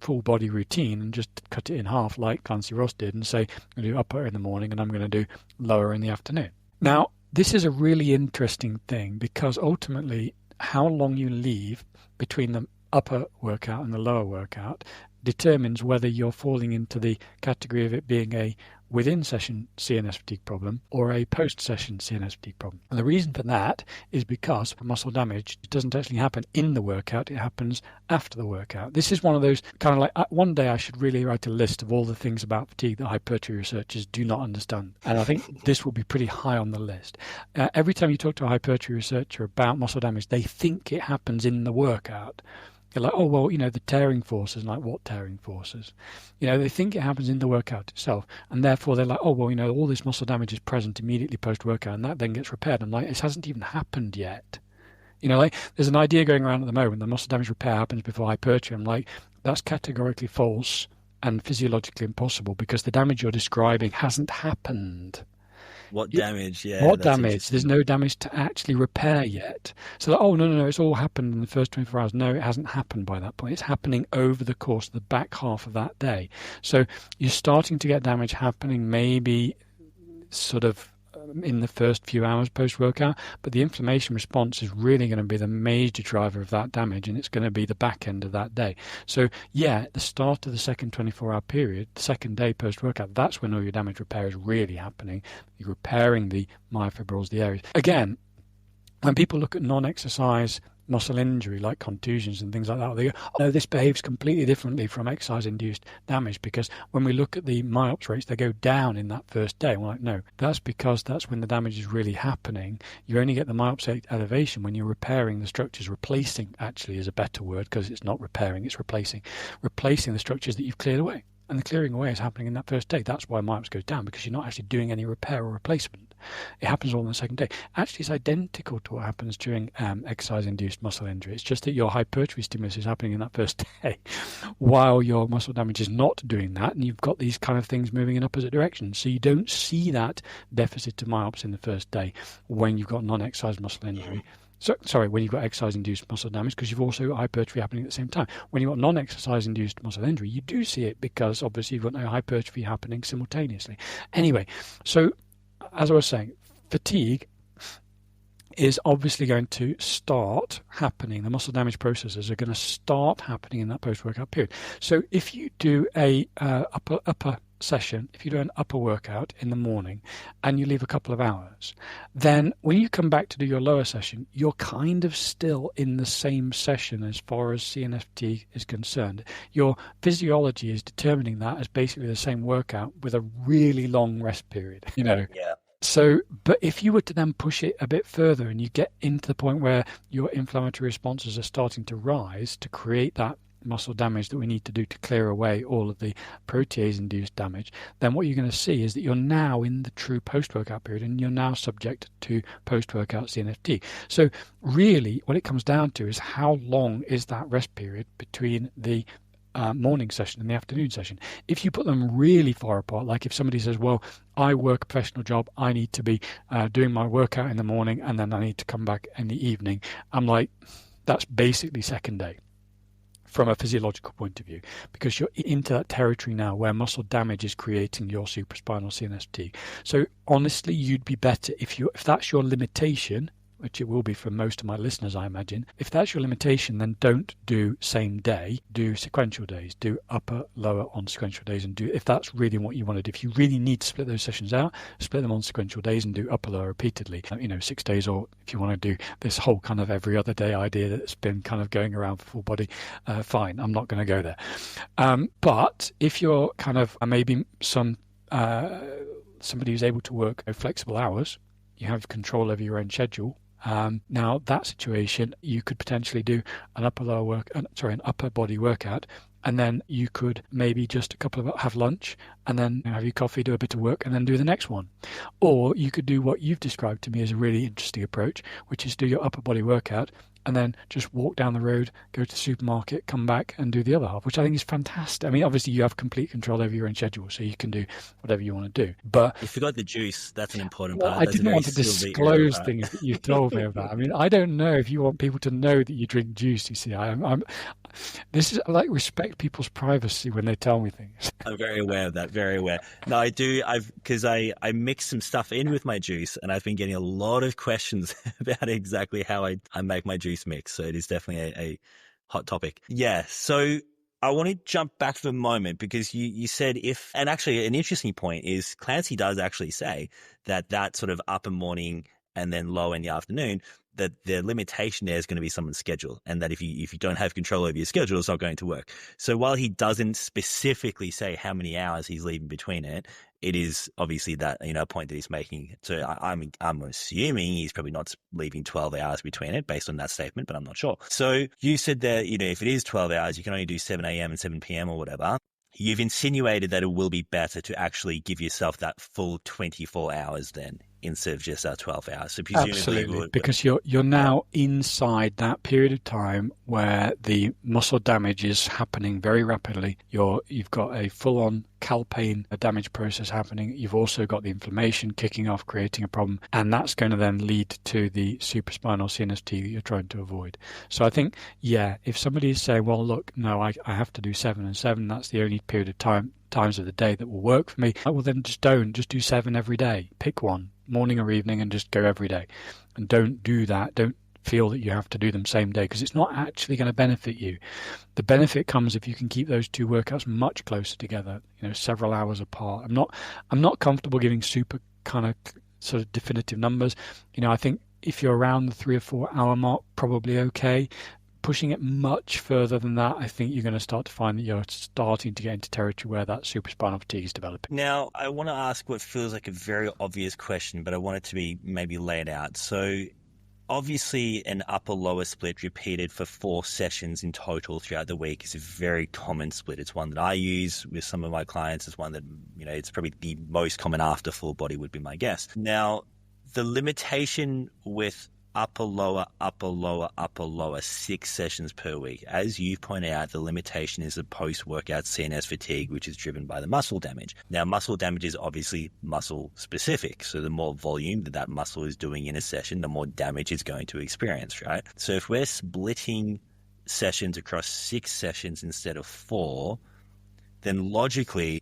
full body routine and just cut it in half like Clancy Ross did, and say, I'm going to do upper in the morning and I'm going to do lower in the afternoon. Now, this is a really interesting thing, because ultimately how long you leave between the upper workout and the lower workout determines whether you're falling into the category of it being a within-session CNS fatigue problem or a post-session CNS fatigue problem. And the reason for that is because muscle damage doesn't actually happen in the workout, it happens after the workout. This is one of those kind of like, one day I should really write a list of all the things about fatigue that hypertrophy researchers do not understand. And I think this will be pretty high on the list. Every time you talk to a hypertrophy researcher about muscle damage, they think it happens in the workout. They're like, oh, well, the tearing forces. Like, what tearing forces? They think it happens in the workout itself. And therefore, they're like, oh, well, all this muscle damage is present immediately post-workout, and that then gets repaired. And like, it hasn't even happened yet. There's an idea going around at the moment that muscle damage repair happens before hypertrophy. I'm like, that's categorically false and physiologically impossible, because the damage you're describing hasn't happened. What damage? Yeah. What damage? There's no damage to actually repair yet. So, no, it's all happened in the first 24 hours. No, it hasn't happened by that point. It's happening over the course of the back half of that day. So you're starting to get damage happening maybe sort of in the first few hours post-workout, but the inflammation response is really going to be the major driver of that damage, and it's going to be the back end of that day. So yeah, at the start of the second 24-hour period, the second day post-workout, that's when all your damage repair is really happening. You're repairing the myofibrils, the areas. Again, when people look at non-exercise muscle injury like contusions and things like that, they go, oh, no, this behaves completely differently from exercise-induced damage, because when we look at the myops rates, they go down in that first day. And we're like, no, that's because that's when the damage is really happening. You only get the myops rate elevation when you're repairing the structures. Replacing actually is a better word, because it's not repairing, it's replacing the structures that you've cleared away. And the clearing away is happening in that first day. That's why myops goes down, because you're not actually doing any repair or replacement. It happens all on the second day. Actually, it's identical to what happens during exercise-induced muscle injury. It's just that your hypertrophy stimulus is happening in that first day, while your muscle damage is not doing that, and you've got these kind of things moving in opposite directions. So you don't see that deficit to myops in the first day when you've got non-exercise muscle injury. When you've got exercise-induced muscle damage, because you've also got hypertrophy happening at the same time. When you've got non-exercise-induced muscle injury, you do see it, because obviously you've got no hypertrophy happening simultaneously. Anyway, so as I was saying, fatigue is obviously going to start happening. The muscle damage processes are going to start happening in that post-workout period. So if you do a upper session, if you do an upper workout in the morning and you leave a couple of hours, then when you come back to do your lower session, you're kind of still in the same session as far as CNFT is concerned. Your physiology is determining that as basically the same workout with a really long rest period, Yeah. So, but if you were to then push it a bit further and you get into the point where your inflammatory responses are starting to rise to create that muscle damage that we need to do to clear away all of the protease-induced damage, then what you're going to see is that you're now in the true post-workout period, and you're now subject to post-workout CNFT. So really what it comes down to is how long is that rest period between the morning session and the afternoon session. If you put them really far apart, like if somebody says, well, I work a professional job, I need to be doing my workout in the morning and then I need to come back in the evening, I'm like, that's basically second day from a physiological point of view, because you're into that territory now where muscle damage is creating your supraspinal CNFT. So honestly, you'd be better if that's your limitation, which it will be for most of my listeners, I imagine. If that's your limitation, then don't do same day, do sequential days, do upper, lower on sequential days, and do, if that's really what you want to do. If you really need to split those sessions out, split them on sequential days and do upper, lower repeatedly, 6 days, or if you want to do this whole kind of every other day idea that's been kind of going around for full body, fine, I'm not going to go there. But if you're kind of maybe somebody who's able to work flexible hours, you have control over your own schedule. Now that situation, you could potentially do an upper body workout, and then you could maybe just have lunch and then have your coffee, do a bit of work, and then do the next one. Or you could do what you've described to me as a really interesting approach, which is do your upper body workout and then just walk down the road, go to the supermarket, come back and do the other half, which I think is fantastic. I mean, obviously you have complete control over your own schedule, so you can do whatever you want to do. But you forgot the juice. That's an important part. I didn't want to disclose things that you've told me about. I mean, I don't know if you want people to know that you drink juice. You see, this is, I like, respect people's privacy when they tell me things. I'm very aware of that. Very aware. No, I do. Because I mix some stuff in with my juice, and I've been getting a lot of questions about exactly how I make my juice mix. So it is definitely a hot topic. Yeah. So I want to jump back for a moment, because you said and actually an interesting point is Clancy does actually say that sort of upper morning and then low in the afternoon, that the limitation there is going to be someone's schedule, and that if you don't have control over your schedule, it's not going to work. So while he doesn't specifically say how many hours he's leaving between it is obviously that, point that he's making. So I'm assuming he's probably not leaving 12 hours between it based on that statement, but I'm not sure. So you said that, if it is 12 hours, you can only do 7 a.m. and 7 p.m. or whatever. You've insinuated that it will be better to actually give yourself that full 24 hours then, instead of just 12 hours. So absolutely, because you're now inside that period of time where the muscle damage is happening very rapidly. You've got a full-on calpain damage process happening. You've also got the inflammation kicking off, creating a problem, and that's going to then lead to the supraspinal CNFT that you're trying to avoid. So I think, if somebody is saying, well, look, no, I have to do 7 and 7, that's the only period of times of the day that will work for me, well, then just do 7 every day. Pick one. morning or evening and just go every day. And don't do that. Don't feel that you have to do them same day, because it's not actually going to benefit you. The benefit comes if you can keep those two workouts much closer together, several hours apart. I'm not comfortable giving super kind of sort of definitive numbers. I think if you're around the 3 or 4 hour mark, probably okay. Pushing it much further than that, I think you're going to start to find that you're starting to get into territory where that supraspinal fatigue is developing. Now, I want to ask what feels like a very obvious question, but I want it to be maybe laid out. So obviously, an upper-lower split repeated for 4 sessions in total throughout the week is a very common split. It's one that I use with some of my clients. It's one that, it's probably the most common after full body would be my guess. Now, the limitation with upper, lower, 6 sessions per week. As you point out, the limitation is the post-workout CNS fatigue, which is driven by the muscle damage. Now, muscle damage is obviously muscle specific. So the more volume that muscle is doing in a session, the more damage it's going to experience, right? So if we're splitting sessions across 6 sessions instead of 4, then logically,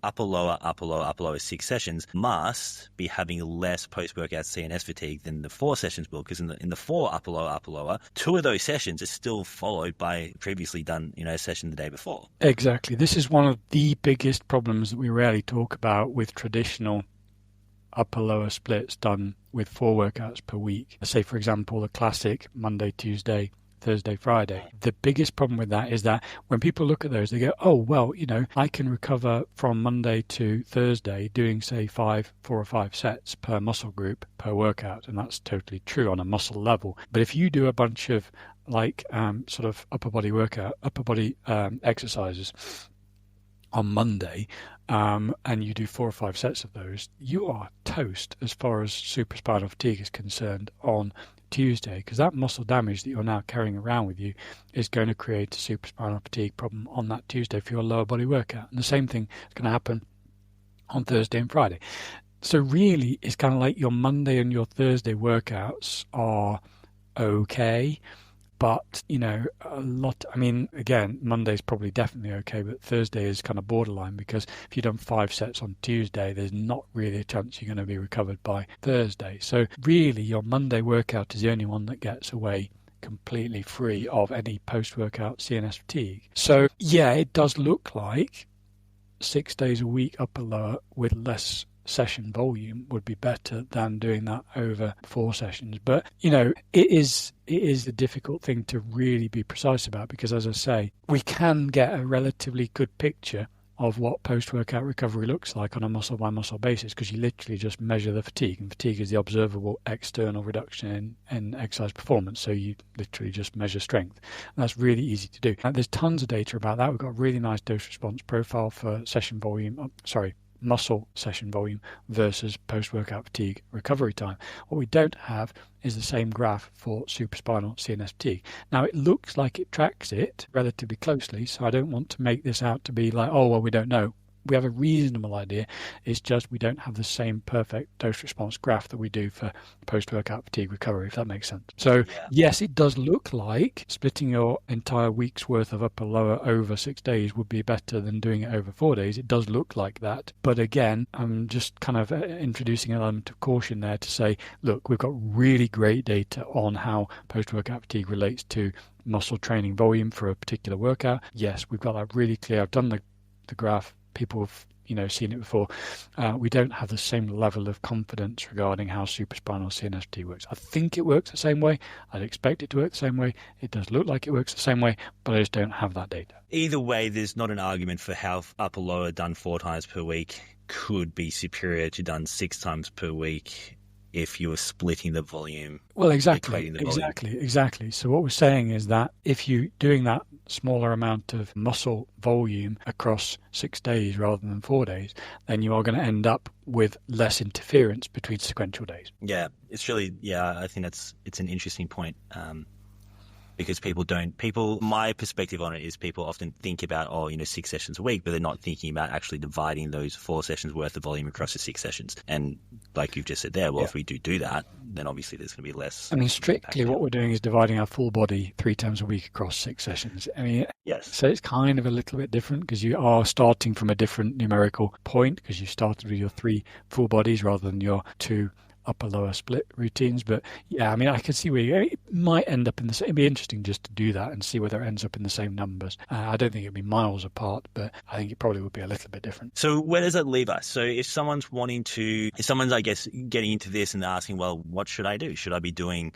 upper lower 6 sessions must be having less post-workout CNS fatigue than the 4 sessions will, because in the 4 upper lower, 2 of those sessions are still followed by previously done, a session the day before. Exactly. This is one of the biggest problems that we rarely talk about with traditional upper lower splits done with 4 workouts per week. Say, for example, the classic Monday, Tuesday, Thursday, Friday. The biggest problem with that is that when people look at those, they go, oh, well, I can recover from Monday to Thursday doing, say, 4 or 5 sets per muscle group per workout. And that's totally true on a muscle level. But if you do a bunch of sort of upper body exercises on Monday, and you do 4 or 5 sets of those, you are toast as far as supraspinal fatigue is concerned on Tuesday, because that muscle damage that you're now carrying around with you is going to create a supraspinal fatigue problem on that Tuesday for your lower body workout. And the same thing is going to happen on Thursday and Friday. So really, it's kind of like your Monday and your Thursday workouts are okay, but, again, Monday's probably definitely okay, but Thursday is kind of borderline, because if you've done 5 sets on Tuesday, there's not really a chance you're going to be recovered by Thursday. So really, your Monday workout is the only one that gets away completely free of any post-workout CNS fatigue. So, yeah, it does look like 6 days a week upper lower with less session volume would be better than doing that over 4 sessions. But, it is a difficult thing to really be precise about, because, as I say, we can get a relatively good picture of what post-workout recovery looks like on a muscle-by-muscle basis, because you literally just measure the fatigue, and fatigue is the observable external reduction in exercise performance, so you literally just measure strength. And that's really easy to do. Now, there's tons of data about that. We've got a really nice dose-response profile for muscle session volume versus post-workout fatigue recovery time. What we don't have is the same graph for supraspinal CNS fatigue. Now, it looks like it tracks it relatively closely, so I don't want to make this out to be like, oh, well, we don't know. We have a reasonable idea. It's just we don't have the same perfect dose-response graph that we do for post-workout fatigue recovery, if that makes sense. So, yes, it does look like splitting your entire week's worth of upper-lower over 6 days would be better than doing it over 4 days. It does look like that. But again, I'm just kind of introducing an element of caution there to say, look, we've got really great data on how post-workout fatigue relates to muscle training volume for a particular workout. Yes, we've got that really clear. I've done the graph. People have seen it before. We don't have the same level of confidence regarding how supraspinal CNS fatigue works. I think it works the same way. I'd expect it to work the same way. It does look like it works the same way, but I just don't have that data. Either way, there's not an argument for how upper lower done 4 times per week could be superior to done 6 times per week if you were splitting the volume. Well, exactly. So what we're saying is that if you're doing that smaller amount of muscle volume across 6 days rather than 4 days, then you are going to end up with less interference between sequential days. Yeah, it's really, I think it's an interesting point. because my perspective on it is people often think about, 6 sessions a week, but they're not thinking about actually dividing those 4 sessions worth of volume across the 6 sessions. And like you've just said there, if we do that, then obviously there's going to be less. I mean, strictly what we're doing is dividing our full body 3 times a week across 6 sessions. I mean, yes. So it's kind of a little bit different because you are starting from a different numerical point because you started with your 3 full bodies rather than your 2 upper-lower split routines. But yeah, I mean, I can see where it might end up in the same. It'd be interesting just to do that and see whether it ends up in the same numbers. I don't think it'd be miles apart, but I think it probably would be a little bit different. So where does that leave us? So if someone's I guess, getting into this and asking, well, what should I do? Should I be doing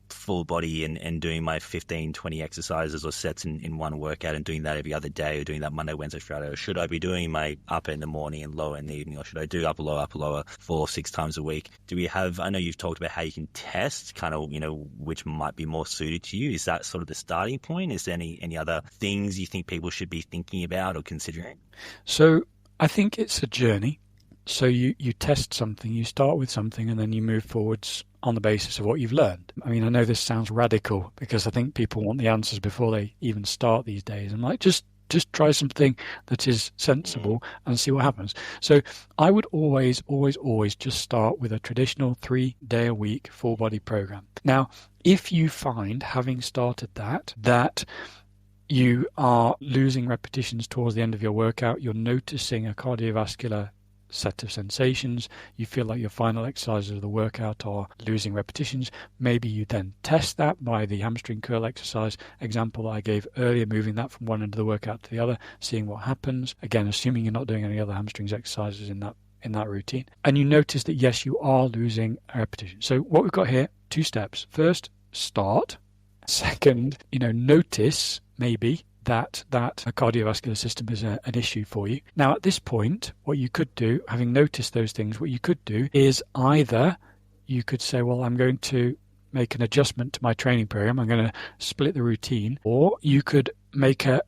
full body and doing my 15, 20 exercises or sets in one workout and doing that every other day, or doing that Monday, Wednesday, Friday? Or should I be doing my upper in the morning and lower in the evening? Or should I do upper, lower 4, 6 times a week? I know you've talked about how you can test kind of, which might be more suited to you. Is that sort of the starting point? Is there any other things you think people should be thinking about or considering? So I think it's a journey. So you test something, you start with something, and then you move forwards on the basis of what you've learned. I mean, I know this sounds radical because I think people want the answers before they even start these days. I'm like, just try something that is sensible and see what happens. So I would always just start with a traditional 3-day-a-week full body program. Now, if you find, having started that you are losing repetitions towards the end of your workout, you're noticing a cardiovascular set of sensations, you feel like your final exercises of the workout are losing repetitions, maybe you then test that by the hamstring curl exercise example that I gave earlier, moving that from one end of the workout to the other, seeing what happens. Again, assuming you're not doing any other hamstrings exercises in that routine. And you notice that, yes, you are losing repetition. So what we've got here, 2 steps. First, start. Second, notice maybe that a cardiovascular system is an issue for you. Now, at this point, what you could do, having noticed those things, what you could do is either you could say, well, I'm going to make an adjustment to my training program. I'm going to split the routine. Or you could make and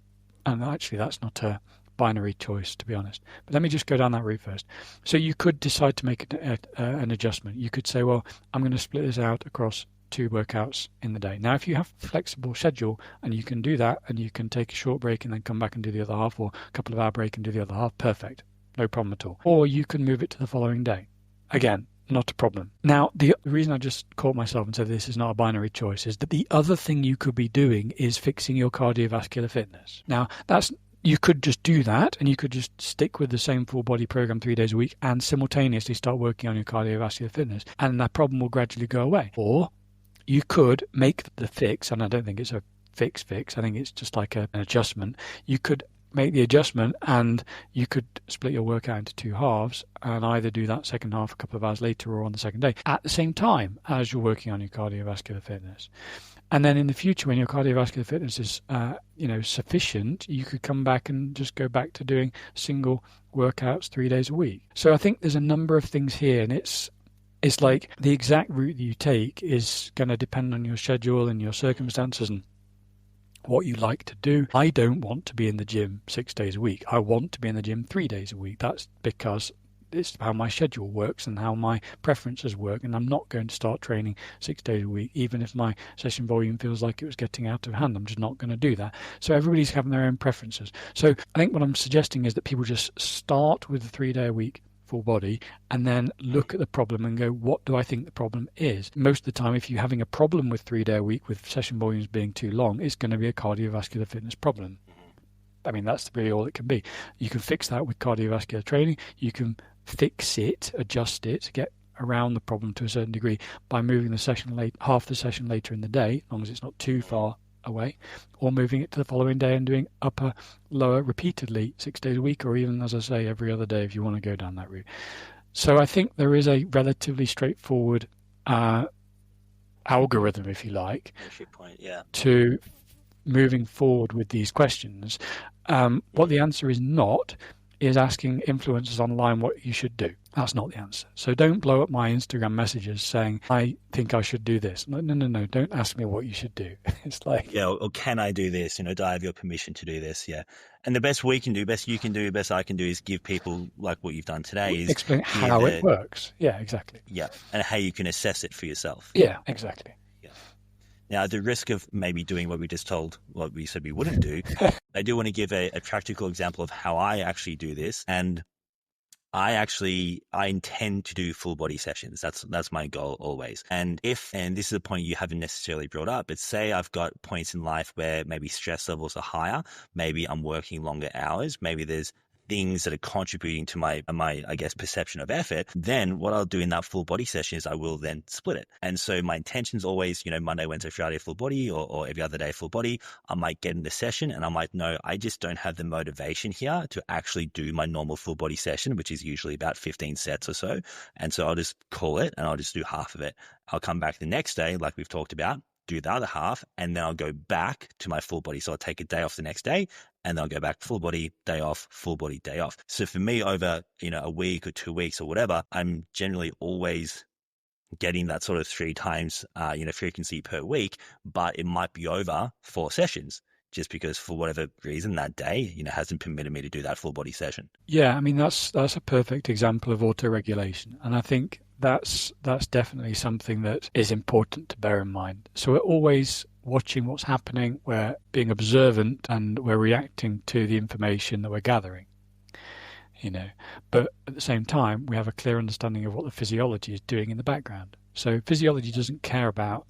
actually that's not a binary choice, to be honest. But let me just go down that route first. So you could decide to make an adjustment. You could say, well, I'm going to split this out across 2 workouts in the day. Now, if you have a flexible schedule and you can do that and you can take a short break and then come back and do the other half, or a couple of hour break and do the other half, perfect. No problem at all. Or you can move it to the following day. Again, not a problem. Now, the reason I just caught myself and said this is not a binary choice is that the other thing you could be doing is fixing your cardiovascular fitness. Now, you could just do that and you could just stick with the same full body program 3 days a week and simultaneously start working on your cardiovascular fitness, and that problem will gradually go away. Or you could make the fix, and I don't think it's a fix, I think it's just like an adjustment. You could make the adjustment and you could split your workout into 2 halves and either do that second half a couple of hours later or on the second day at the same time as you're working on your cardiovascular fitness. And then in the future, when your cardiovascular fitness is sufficient, you could come back and just go back to doing single workouts 3 days a week. So I think there's a number of things here, and it's like the exact route that you take is going to depend on your schedule and your circumstances and what you like to do. I don't want to be in the gym 6 days a week. I want to be in the gym 3 days a week. That's because it's how my schedule works and how my preferences work, and I'm not going to start training 6 days a week, even if my session volume feels like it was getting out of hand. I'm just not going to do that. So everybody's having their own preferences. So I think what I'm suggesting is that people just start with the 3 day a week full body and then look at the problem and go, what do I think the problem is? Most of the time, if you're having a problem with 3 day a week with session volumes being too long, it's going to be a cardiovascular fitness problem. I mean, that's really all it can be. You can fix that with cardiovascular training. You can fix it, adjust it, get around the problem to a certain degree by moving the session half the session later in the day, as long as it's not too far away, or moving it to the following day and doing upper, lower repeatedly 6 days a week, or even, as I say, every other day if you want to go down that route. So I think there is a relatively straightforward algorithm, if you like, to moving forward with these questions. What the answer is not is asking influencers online what you should do. That's not the answer. So don't blow up my Instagram messages saying, I think I should do this. No. Don't ask me what you should do. It's like... Yeah, or can I do this? Do I have your permission to do this? Yeah. And the best we can do, best you can do, best I can do is give people, like what you've done today, is explain how it works. Yeah, exactly. Yeah. And how you can assess it for yourself. Yeah, exactly. Now, at the risk of maybe doing what we said we wouldn't do, I do want to give a practical example of how I actually do this. And I intend to do full body sessions. That's my goal always. And this is a point you haven't necessarily brought up, but say I've got points in life where maybe stress levels are higher, maybe I'm working longer hours, maybe there's things that are contributing to my, I guess, perception of effort, then what I'll do in that full body session is I will then split it. And so my intention is always, Monday, Wednesday, Friday, full body, or every other day, full body. I might get in the session and I might know I just don't have the motivation here to actually do my normal full body session, which is usually about 15 sets or so. And so I'll just call it and I'll just do half of it. I'll come back the next day, like we've talked about, do the other half, and then I'll go back to my full body. So I'll take a day off the next day, and then I'll go back full body, day off, full body, day off. So for me, over a week or 2 weeks or whatever, I'm generally always getting that sort of 3 times frequency per week, but it might be over 4 sessions just because for whatever reason that day hasn't permitted me to do that full body session. Yeah, I mean that's a perfect example of auto-regulation, and I think that's definitely something that is important to bear in mind. So we're always watching what's happening, we're being observant, and we're reacting to the information that we're gathering. But at the same time, we have a clear understanding of what the physiology is doing in the background. So physiology doesn't care about,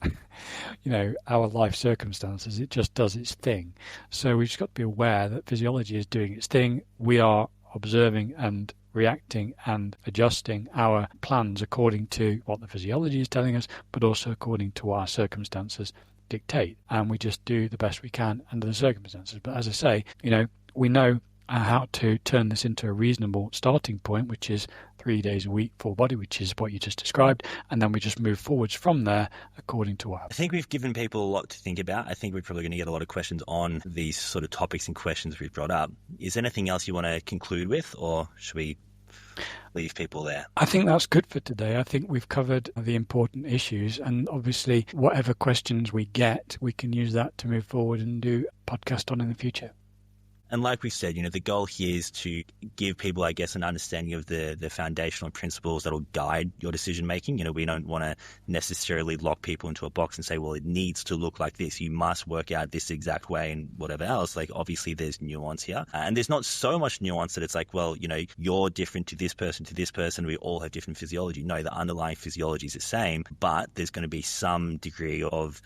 our life circumstances. It just does its thing. So we've just got to be aware that physiology is doing its thing. We are observing and reacting and adjusting our plans according to what the physiology is telling us, but also according to what our circumstances dictate. And we just do the best we can under the circumstances. But as I say, we know how to turn this into a reasonable starting point, which is 3 days a week, full body, which is what you just described. And then we just move forwards from there according to what happens. I think we've given people a lot to think about. I think we're probably going to get a lot of questions on these sort of topics and questions we've brought up. Is there anything else you want to conclude with, or should we leave people there? I think that's good for today. I think we've covered the important issues, and obviously whatever questions we get, we can use that to move forward and do a podcast on in the future. And like we said, the goal here is to give people, I guess, an understanding of the foundational principles that will guide your decision making. We don't want to necessarily lock people into a box and say, well, it needs to look like this. You must work out this exact way and whatever else. Like, obviously, there's nuance here. And there's not so much nuance that it's like, well, you're different to this person. We all have different physiology. No, the underlying physiology is the same, but there's going to be some degree of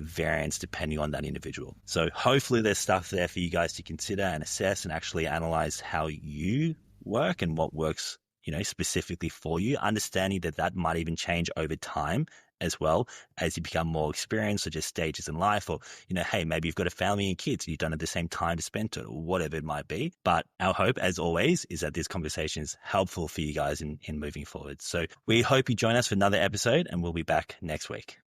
variance depending on that individual. So hopefully there's stuff there for you guys to consider and assess and actually analyze how you work and what works, specifically for you, understanding that might even change over time as well as you become more experienced, or just stages in life, or, hey, maybe you've got a family and kids and you don't have the same time to spend it, or whatever it might be. But our hope, as always, is that this conversation is helpful for you guys in moving forward. So we hope you join us for another episode, and we'll be back next week.